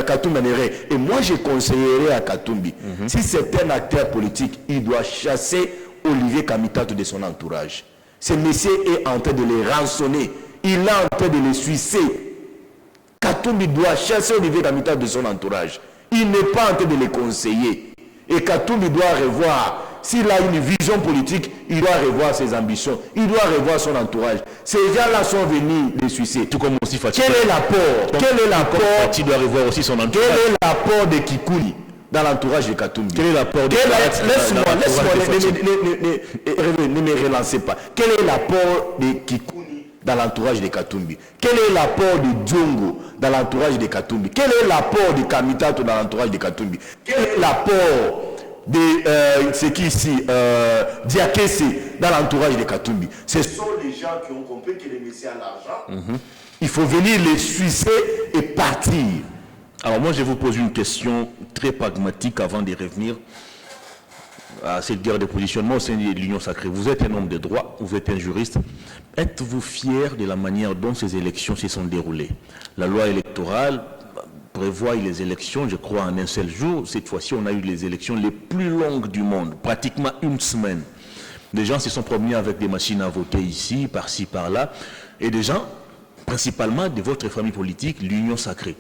Katumbi Nere. Et moi, je conseillerais à Katumbi, si c'est un acteur politique, il doit chasser Olivier Kamitato de son entourage. Ce monsieur est en train de les rançonner. Il est en train de les sucer. Katumbi doit chasser Olivier Kamitato de son entourage. Il n'est pas en train de les conseiller. Et Katumbi doit revoir. S'il a une vision politique, il doit revoir ses ambitions. Il doit revoir son entourage. Ces gens-là sont venus les sucer. Tout comme aussi Fatih. Quel est l'apport? Quel est l'apport? Fatih doit revoir aussi son entourage. Quel est l'apport de Kikouli dans l'entourage de Katumbi? Quel est l'apport de Laisse-moi, ne me relancez pas. Quel est l'apport de Kikouli dans l'entourage de Katumbi? Quel est l'apport de Djongo dans l'entourage de Katumbi? Quel est l'apport de Kamitato dans l'entourage de Katumbi? Quel est l'apport de c'est qui ici Diakese dans l'entourage de Katumbi? Ce sont les gens qui ont compris que les messieurs a l'argent. Il faut venir les sucer et partir. Alors moi, je vous pose une question très pragmatique avant de revenir à cette guerre de positionnement au sein de l'Union sacrée. Vous êtes un homme de droit, vous êtes un juriste. Êtes-vous fier de la manière dont ces élections se sont déroulées? La loi électorale prévoit les élections, je crois, en un seul jour. Cette fois-ci, on a eu les élections les plus longues du monde, pratiquement une semaine. Des gens se sont promenés avec des machines à voter ici, par-ci, par-là. Et des gens, principalement de votre famille politique, l'Union sacrée.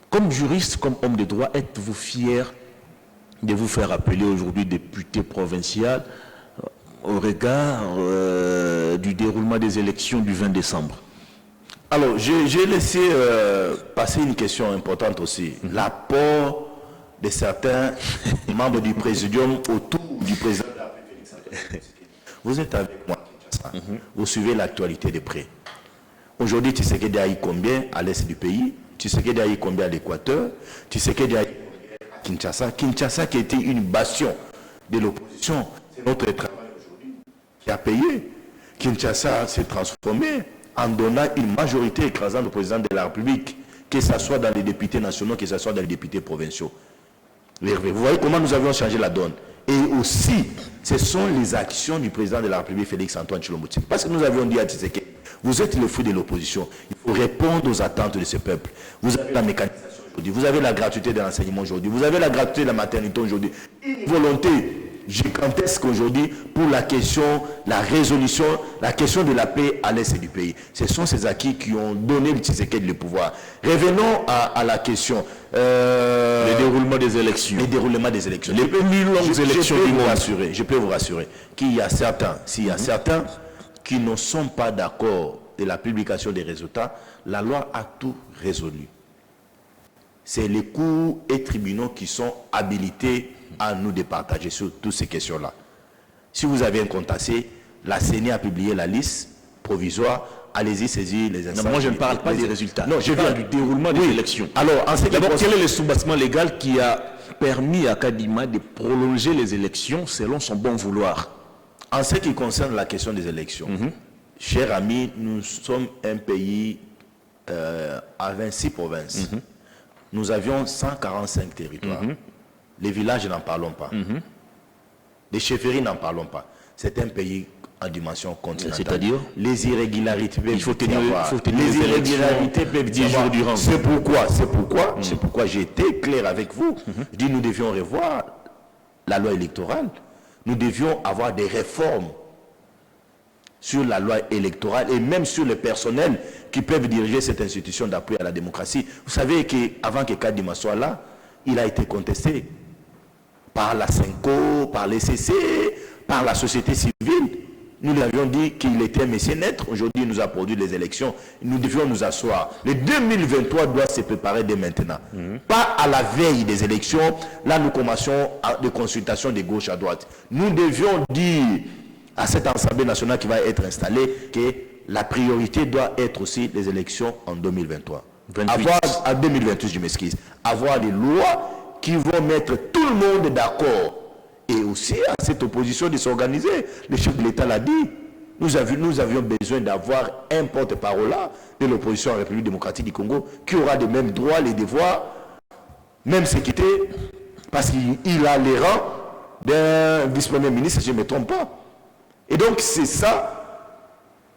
Comme juriste, comme homme de droit, êtes-vous fier de vous faire appeler aujourd'hui député provincial au regard du déroulement des élections du 20 décembre? Alors, j'ai laissé passer une question importante aussi. L'apport de certains membres du présidium autour du président de la République, Félix Antoine Tshisekedi. Vous êtes avec moi, vous suivez l'actualité de près. Aujourd'hui, Tshisekedi a eu combien à l'est du pays? Tshisekedi a eu combien à l'Équateur? Tshisekedi a eu combien à Kinshasa? Kinshasa qui était une bastion de l'opposition. C'est notre travail aujourd'hui qui a payé. Kinshasa s'est transformé en donnant une majorité écrasante au président de la République, que ce soit dans les députés nationaux, que ce soit dans les députés provinciaux. Vous voyez comment nous avions changé la donne. Et aussi, ce sont les actions du président de la République, Félix Antoine Tshilombo Tshisekedi. Parce que nous avions dit à Tshisekedi, vous êtes le fruit de l'opposition. Il faut répondre aux attentes de ce peuple. Vous avez la mécanisation aujourd'hui, vous avez la gratuité de l'enseignement aujourd'hui, vous avez la gratuité de la maternité aujourd'hui. Une volonté gigantesque aujourd'hui pour la question, la résolution, la question de la paix à l'est du pays. Ce sont ces acquis qui ont donné le Tshisekedi le pouvoir. Revenons à la question. Le déroulement des élections. Le déroulement des élections. Les plus longues élections du monde. Je peux vous rassurer qu'il y a certains, s'il y a certains qui ne sont pas d'accord de la publication des résultats, la loi a tout résolu. C'est les cours et tribunaux qui sont habilités à nous départager sur toutes ces questions-là. Si vous avez un contentieux, la CENI a publié la liste provisoire. Allez-y, saisir les instances. Non, moi, je ne parle pas des résultats. Non, je parle du déroulement des élections. Alors, d'abord, quel est le soubassement légal qui a permis à Kadima de prolonger les élections selon son bon vouloir? En ce qui concerne la question des élections, chers amis, nous sommes un pays à 26 provinces. Nous avions 145 territoires. Les villages, n'en parlons pas. Les chefferies, n'en parlons pas. C'est un pays en dimension continentale. C'est-à-dire les irrégularités peuvent il faut tenir les irrégularités peuvent 10 jours durant. C'est pourquoi j'ai été clair avec vous. Je dis nous devions revoir la loi électorale. Nous devions avoir des réformes sur la loi électorale et même sur le personnel qui peuvent diriger cette institution d'appui à la démocratie. Vous savez qu'avant que Kadima soit là, il a été contesté par la CENCO, par les CC, par la société civile. Nous lui avions dit qu'il était un messie net. Aujourd'hui, il nous a produit les élections. Nous devions nous asseoir. Le 2023 doit se préparer dès maintenant. Pas à la veille des élections. Là, nous commençons des consultations de gauche à droite. Nous devions dire à cette Assemblée nationale qui va être installée que la priorité doit être aussi les élections en 2023. En 2028, je m'excuse. Avoir des lois qui vont mettre tout le monde d'accord. Et aussi à cette opposition de s'organiser. Le chef de l'État l'a dit. Nous avions besoin d'avoir un porte-parole de l'opposition à la République démocratique du Congo qui aura les mêmes droits, les devoirs, même s'équité, parce qu'il a les rangs d'un vice-premier ministre, si je ne me trompe pas. Et donc c'est ça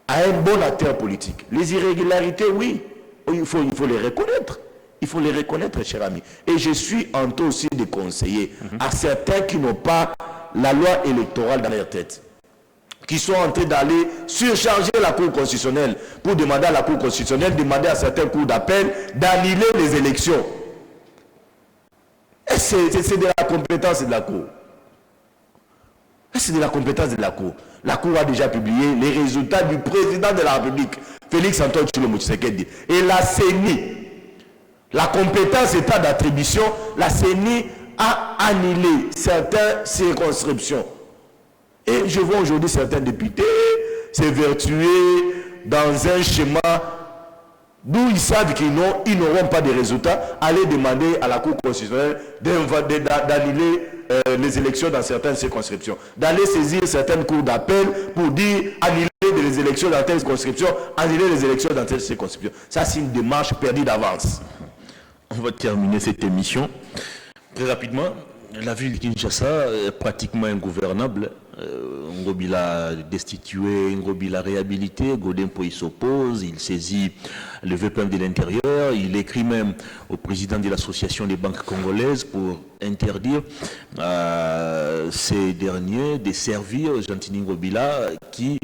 à un bon acteur politique. Les irrégularités, oui, il faut les reconnaître. Il faut les reconnaître, chers amis. Et je suis en train aussi de conseiller à certains qui n'ont pas la loi électorale dans leur tête, qui sont en train d'aller surcharger la Cour constitutionnelle pour demander à la Cour constitutionnelle, demander à certains cours d'appel d'annuler les élections. Et c'est de la compétence de la Cour. C'est de la compétence de la Cour. La Cour a déjà publié les résultats du président de la République, Félix Antoine Tshilombo Tshisekedi. Et la CENI, la compétence état d'attribution, la CENI a annulé certaines circonscriptions. Et je vois aujourd'hui certains députés s'évertuer dans un schéma d'où ils savent qu'ils n'auront pas de résultats, aller demander à la Cour constitutionnelle d'annuler les élections dans certaines circonscriptions, d'aller saisir certaines cours d'appel pour dire annuler les élections dans telle circonscription, annuler les élections dans telle circonscription. Ça, c'est une démarche perdue d'avance. On va terminer cette émission. Très rapidement, la ville de Kinshasa est pratiquement ingouvernable. Ngobila destitué, Ngobila réhabilité, Godin Poy s'oppose, il saisit le VPM de l'intérieur, il écrit même au président de l'association des banques congolaises pour interdire ces derniers de servir Gentini Ngobila qui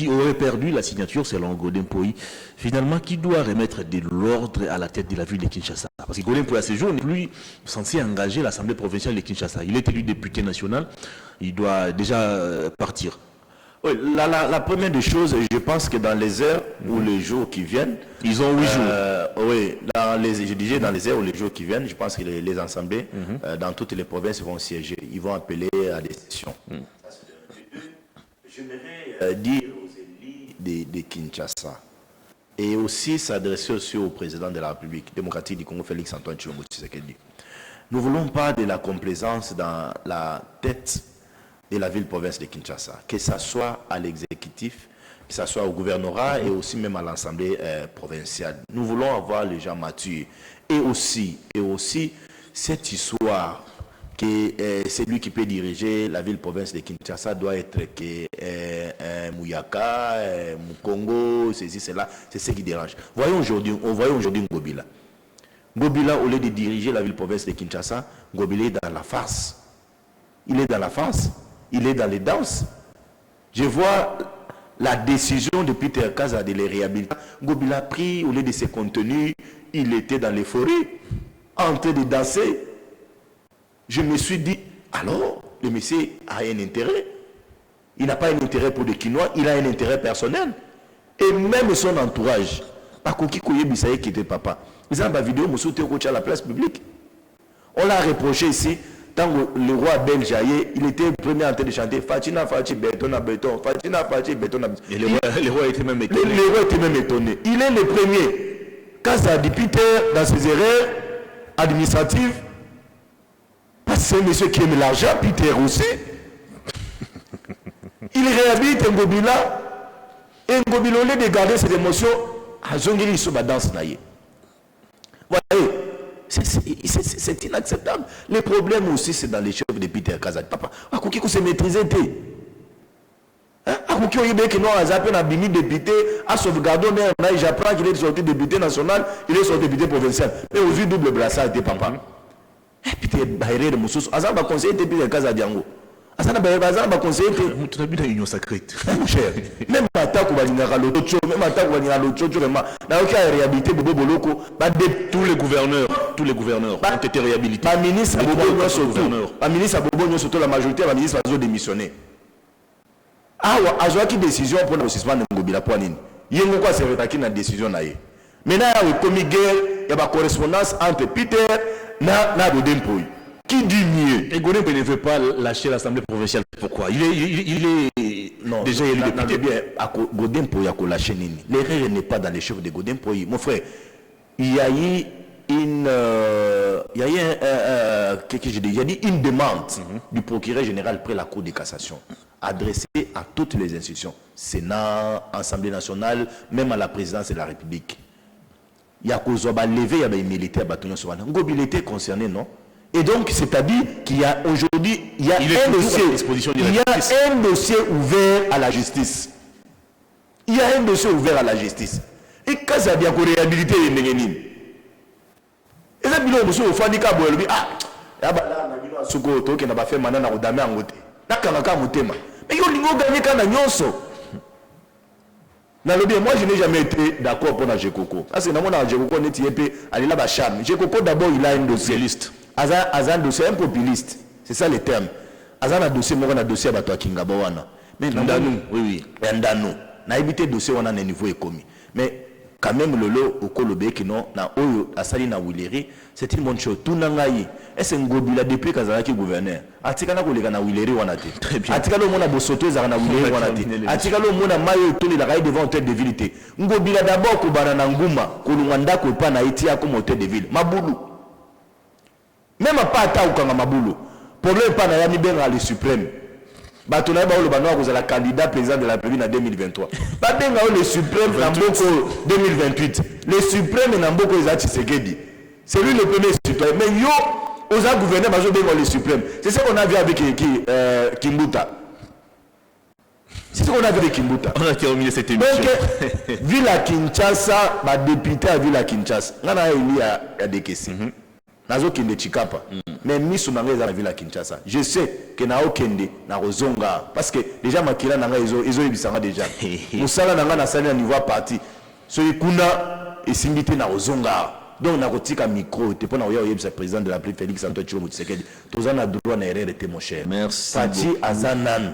aurait perdu la signature selon Godin Poy. Finalement, qui doit remettre de l'ordre à la tête de la ville de Kinshasa? Parce que Godin Poy à ce jour n'est plus censé engager l'Assemblée provinciale de Kinshasa. Il est élu député national. Il doit déjà partir. Oui, la première des choses, je pense que dans les heures ou les jours qui viennent... Ils ont 8 jours. Oui, je disais dans les heures ou les jours qui viennent, je pense que les assemblées dans toutes les provinces vont siéger. Ils vont appeler à des sessions. J'aimerais dire aux élus de Kinshasa et aussi s'adresser aussi au président de la République démocratique du Congo, Félix Antoine Tshilombo Tshisekedi. Nous ne voulons pas de la complaisance dans la tête de la ville-province de Kinshasa, que ce soit à l'exécutif, que ce soit au gouvernorat et aussi même à l'Assemblée provinciale. Nous voulons avoir les gens matures. Et aussi cette histoire que celui qui peut diriger la ville-province de Kinshasa doit être Mouyaka, Mukongo, ceci, cela, c'est ce qui dérange. Voyons aujourd'hui Ngobila. Ngobila, au lieu de diriger la ville-province de Kinshasa, Ngobila est dans la farce. Il est dans la farce. Il est dans les danses. Je vois la décision de Peter Kaza de les réhabiliter. Ngobila a pris, au lieu de ses contenus, il était dans l'euphorie, en train de danser. Je me suis dit, alors, le monsieur a un intérêt. Il n'a pas un intérêt pour les Kinois, il a un intérêt personnel. Et même son entourage. Pakoki Koye Bisaye qui était papa. Ils ont une vidéo, à la place publique. On l'a reproché ici Tant que le roi belge il était le premier en train de chanter Fatina Fachi béton à béton, Fatina Fachi béton à béton. Et les rois étaient même étonnés. Les rois étaient même étonnés. Il est le premier. Quand ça dit Peter, dans ses erreurs administratives, parce que c'est un monsieur qui aime l'argent, Peter aussi. Il réhabilite Ngobila. Et Ngobila, au lieu de garder ses émotions, a zongé sur la danse. Voilà. C'est inacceptable. Le problème aussi, c'est dans les chefs de Peter Kazadi. Papa, à quoi se maîtriser? À quoi que non, à un bini député, à sauvegarder, j'apprends qu'il est sorti député national, il est sorti député provincial. Mais aux yeux double brassard, papa. Et Peter Bayré de Moussous, à ça, va conseiller Peter Kazadi. À ça, va conseiller. Tu as vu la union sacrée. Mon cher, même attaque ou balinara l'autre, même attaque ou balinara l'autre, vraiment. Dans aucun réhabilité Bobo Boloko, tous les gouverneurs ont été réhabilités. Le ministre Bobo la majorité va ministre va démissionner. Ah ouais, à qui décision pour le suspendre Ngobila pour nini. Yengo quoi c'est retaki na décision na ye. Maintenant il y a commis guerre, il y a une correspondance entre Peter na Godempoy. Qui dit mieux? Et Godempoy ne veut pas lâcher l'Assemblée provinciale. Pourquoi? Il est non, déjà il est député. Godempoy a lâché nini. L'erreur n'est pas dans les chefs de Godempoy. Mon frère, il y a eu une demande du procureur général près la Cour de cassation adressée à toutes les institutions, Sénat, Assemblée nationale, même à la présidence de la République. Il y a levé il militaire bâtonnier sur Ngobi était concerné, non? Et donc, c'est-à-dire qu'il y a aujourd'hui, il y a un dossier ouvert à la justice. Il y a un dossier ouvert à la justice. Et quand ça a bien réhabilité les Nénénines, et ça, il y a un dossier ouvert à la justice. Ah, il y a un dossier ouvert à la justice. Mais il y a un dossier moi, je n'ai jamais été d'accord pour la Gekoko. Parce que dans mon Gekoko, on est allé là-bas. Gekoko, d'abord, il a un dossier. Un dossier un populiste. C'est ça le terme. Azan a dossier, moi, on a dossier à Kingabawana. Mais Ndanou, oui. Ndanou. Na évité dossier, on a un niveau économique. Mais quand même, le lot au Kolobé, qui non, na Oyo, à Salina Willeri, c'est une bonne chose. Tout n'angaï. Est-ce que Ngobila, depuis Kazaraki gouverneur, Atikana Kolega na Willeri, on a été. Atikalo Mona Bosoto, Zarana Willeri, on a été. Atikalo Mona Mayo, Tony, la raille devant tête de ville. Ngobila d'abord, Koubana Nanguma, Kolumanda, Kopa, Naïtia, comme hôtel de ville. Maboulou. Même pas à Taoukanga Maboulou. Problème pas na Yami Benga le suprême. Batona ba le banoa vous la candidat président de la République en 2023. Ba benga le suprême en Mboko 2028. Le suprême en Mboko Eza Tshisekedi. C'est lui le premier citoyen. Mais yo osa gouverner bazo benga le suprême. C'est ce qu'on a vu avec Kimbuta. C'est ce qu'on a vu avec Kimbuta. On a terminé cette émission. Donc Villa Kinshasa, ba député à Villa Kinshasa. Ngana il y a des questions. Nazo kende Chikapa. Mais misu nanga eza na Villa Kinshasa. Je sais que na okende na rozonga parce que déjà makila nanga ezo ebisanga déjà. Musala nanga na sali na niveau parti. So ikuna esimbité na rozonga. Donc na kotika micro te pona oya oyebisa président de la République Félix Antoine Tshilombo Tshisekedi. Tozana droit na erreur était mon cher. Merci. Fati azanan.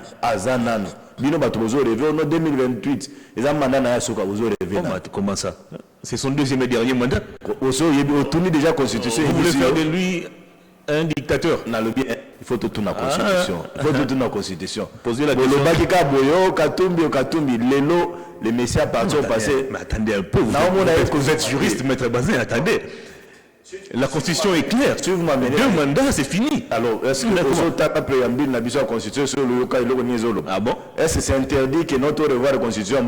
Bino bato bozo rêver en 2028. Les amanda na yasoka bozo rêver. Comment ça? C'est son deuxième et dernier mandat. Oso yebi tourné déjà constitution. Vous voulez faire de lui un dictateur? Il faut tout la constitution. Il faut tout la constitution. Posez la question. Katumbi, Lelo, les messieurs partis ont passé. Mais attendez un peu. Vous êtes juriste, maître Bazin, attendez. La constitution est claire. Si vous m'amenez 2 mandats, c'est fini. Alors, est-ce que vous avez préambule la constitution sur le cas de Ah bon? Est-ce que c'est interdit que notre revoir la constitution en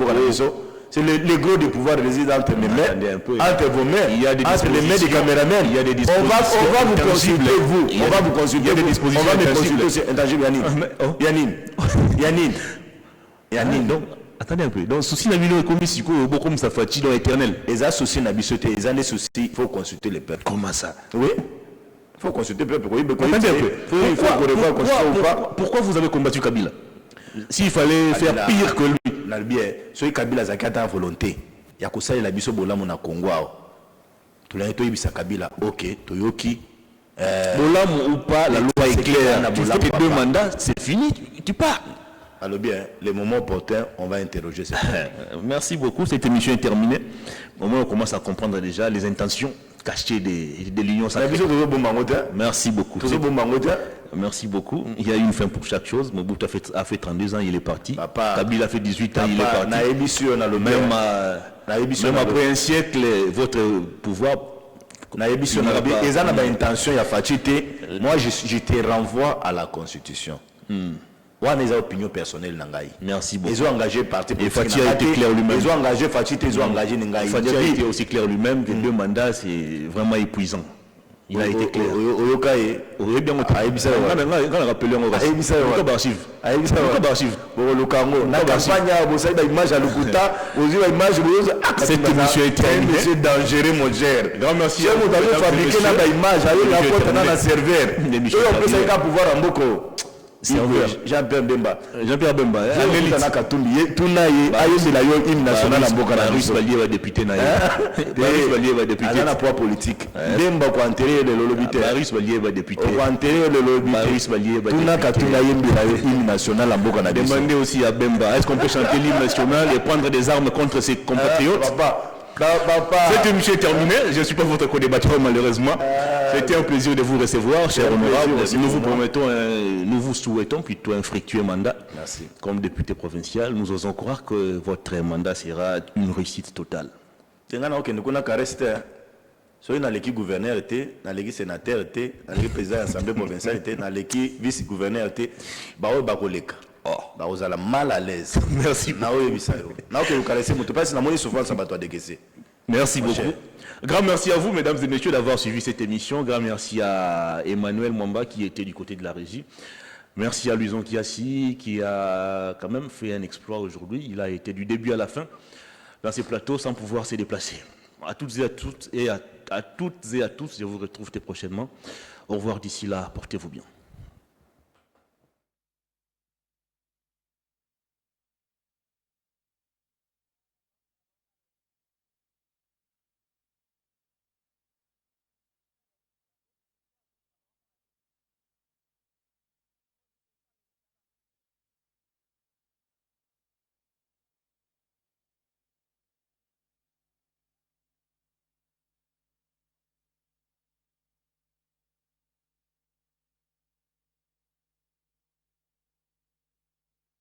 c'est le gros du pouvoir réside entre mes mains, entre vos mains, il y a des entre les mains des caméramans. Il y a des dispositions. On va vous consulter, vous. On va vous consulter. Il y a des dispositions. On va me consulter, c'est intangible, Yanine. Donc, attendez un peu. Donc, souci la vidéo est commis si beaucoup comme ça fait dans l'éternel. Les soucis n'a bisoté, les années soucis, il faut consulter le peuple. Comment ça? Oui. Il faut consulter le peuple. Attendez un peu. Pourquoi vous avez combattu Kabila? S'il fallait faire pire que lui. Celui Kabila Zakata a volonté. Il y a que ça, il a biso bola mon Congo. Tout l'année, il y a Kabila. Ok, Toyoki. Bolam ou pas, la loi est claire. Tu fais tes 2 mandats, c'est fini, tu pars. Alors bien, les moments opportuns, on va interroger ces Merci beaucoup, cette émission est terminée. Au moment où on commence à comprendre déjà les intentions cachées de l'Union sacrée. Merci beaucoup. merci beaucoup. Il y a une fin pour chaque chose. Mobutu a fait 32 ans, il est parti. Papa, Kabila a fait 18 ans, il est parti. Même après un siècle, votre pouvoir... Moi, je te renvoie à la Constitution. Moi, mes opinions personnelles. Merci beaucoup. Ils ont engagé parti et Fatih a été clair lui-même. Ils ont engagé Fatih, ils ont engagé Nengaï. Fatih a été aussi clair lui-même que 2 mandats, c'est vraiment épuisant. Il a été clair. Oyokaye. Oui, bien, on a rappelé un archive. Cette émission est terminée. C'est dangereux, mon cher. Grand merci. Si vous avez fabriqué une image, on peut pouvoir en beaucoup. Jean-Pierre Bemba. Jean-Pierre Bemba. Baris Balié va député. Baris Balié va député. Il y a un poids politique. Bemba pour enterrer le lobbyité. Baris Balié va député. Pour enterrer le lobbyité. Baris Balié va député. Demandez aussi à Bemba, est-ce qu'on peut chanter l'hymne national et prendre des armes contre ses compatriotes? Cette émission est terminée. Je ne suis pas votre co-débatteur malheureusement. C'était un plaisir de vous recevoir, cher honorable. Nous vous promettons, nous vous souhaitons plutôt un fructueux mandat. Merci. Comme député provincial, nous osons croire que votre mandat sera une réussite totale. Soyez dans l'équipe gouverneur, dans l'équipe sénateur, dans l'équipe président de l'Assemblée provinciale, dans l'équipe vice-gouverneur, vous allez mal à l'aise. Merci beaucoup. Merci beaucoup. Grand merci à vous, mesdames et messieurs, d'avoir suivi cette émission. Grand merci à Emmanuel Mwamba qui était du côté de la régie. Merci à Luison Kiassi qui a quand même fait un exploit aujourd'hui. Il a été du début à la fin dans ces plateaux sans pouvoir se déplacer. À toutes et à toutes, je vous retrouve très prochainement. Au revoir d'ici là, portez-vous bien.